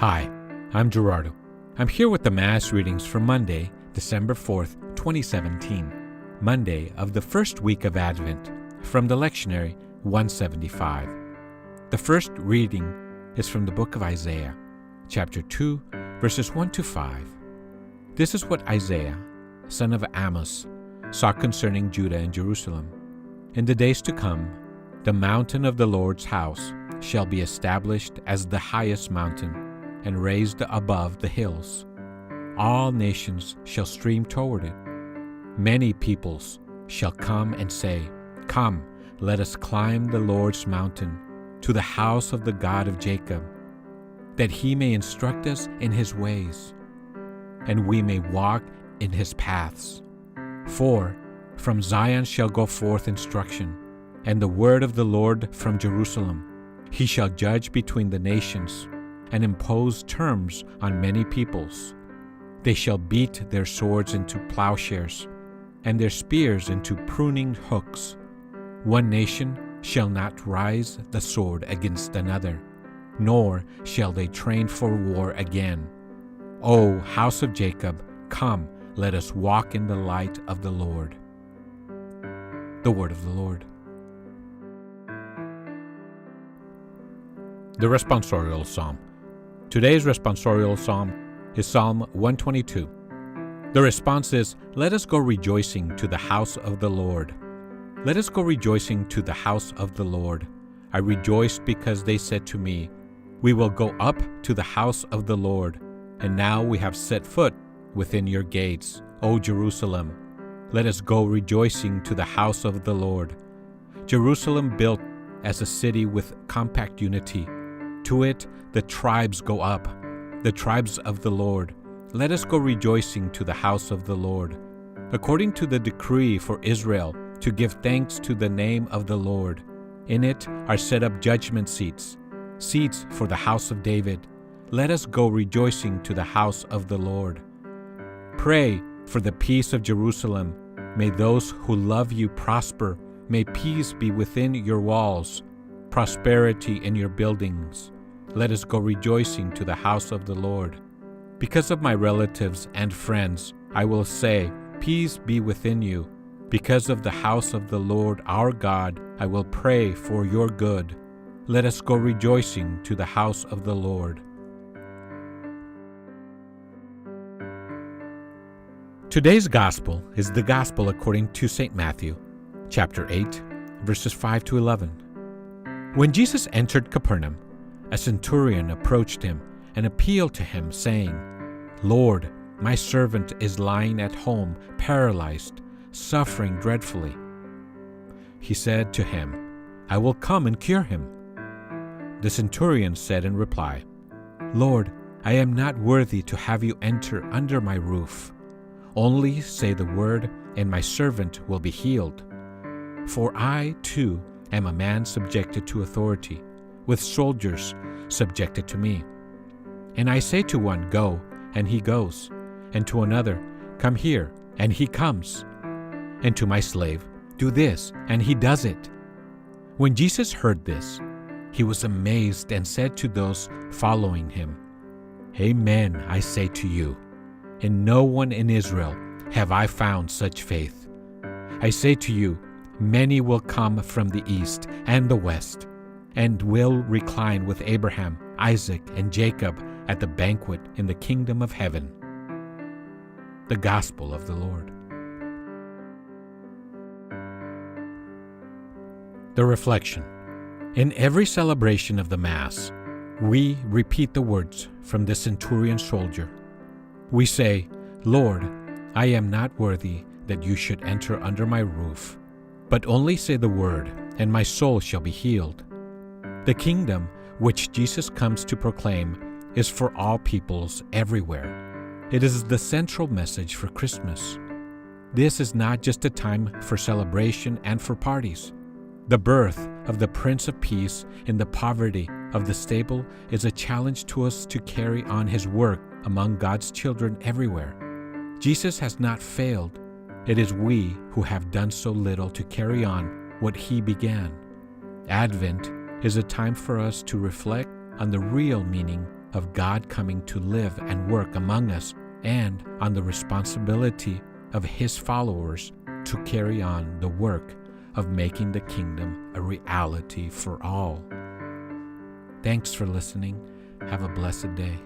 Hi, I'm Gerardo. I'm here with the Mass readings for Monday, December 4th, 2017, Monday of the first week of Advent, from the Lectionary 175. The first reading is from the book of Isaiah, chapter 2, verses 1 to 5. This is what Isaiah, son of Amos, saw concerning Judah and Jerusalem. In the days to come, the mountain of the Lord's house shall be established as the highest mountain, and raised above the hills. All nations shall stream toward it. Many peoples shall come and say, Come, let us climb the Lord's mountain, to the house of the God of Jacob, that he may instruct us in his ways, and we may walk in his paths. For from Zion shall go forth instruction, and the word of the Lord from Jerusalem. He shall judge between the nations, and impose terms on many peoples. They shall beat their swords into plowshares, and their spears into pruning hooks. One nation shall not rise the sword against another, nor shall they train for war again. O house of Jacob, come, let us walk in the light of the Lord. The word of the Lord. The responsorial psalm. Today's responsorial psalm is Psalm 122. The response is, Let us go rejoicing to the house of the Lord. Let us go rejoicing to the house of the Lord. I rejoiced because they said to me, We will go up to the house of the Lord. And now we have set foot within your gates, O Jerusalem. Let us go rejoicing to the house of the Lord. Jerusalem built as a city with compact unity. To it the tribes go up, the tribes of the Lord. Let us go rejoicing to the house of the Lord. According to the decree for Israel, to give thanks to the name of the Lord. In it are set up judgment seats, seats for the house of David. Let us go rejoicing to the house of the Lord. Pray for the peace of Jerusalem. May those who love you prosper. May peace be within your walls, prosperity in your buildings. Let us go rejoicing to the house of the Lord. Because of my relatives and friends, I will say, Peace be within you. Because of the house of the Lord our God, I will pray for your good. Let us go rejoicing to the house of the Lord. Today's gospel is the gospel according to St. Matthew, chapter 8, verses 5 to 11. When Jesus entered Capernaum, a centurion approached him and appealed to him, saying, Lord, my servant is lying at home, paralyzed, suffering dreadfully. He said to him, I will come and cure him. The centurion said in reply, Lord, I am not worthy to have you enter under my roof. Only say the word, and my servant will be healed. For I, too, am a man subjected to authority, with soldiers subjected to me. And I say to one, Go, and he goes, and to another, Come here, and he comes, and to my slave, Do this, and he does it. When Jesus heard this, he was amazed and said to those following him, Amen, I say to you, in no one in Israel have I found such faith. I say to you, many will come from the east and the west, and will recline with Abraham, Isaac, and Jacob at the banquet in the kingdom of heaven. The Gospel of the Lord. The reflection. In every celebration of the Mass, we repeat the words from the centurion soldier. We say, Lord, I am not worthy that you should enter under my roof, but only say the word, and my soul shall be healed. The kingdom which Jesus comes to proclaim is for all peoples everywhere. It is the central message for Christmas. This is not just a time for celebration and for parties. The birth of the Prince of Peace in the poverty of the stable is a challenge to us to carry on his work among God's children everywhere. Jesus has not failed. It is we who have done so little to carry on what he began. Advent is a time for us to reflect on the real meaning of God coming to live and work among us, and on the responsibility of His followers to carry on the work of making the kingdom a reality for all. Thanks for listening. Have a blessed day.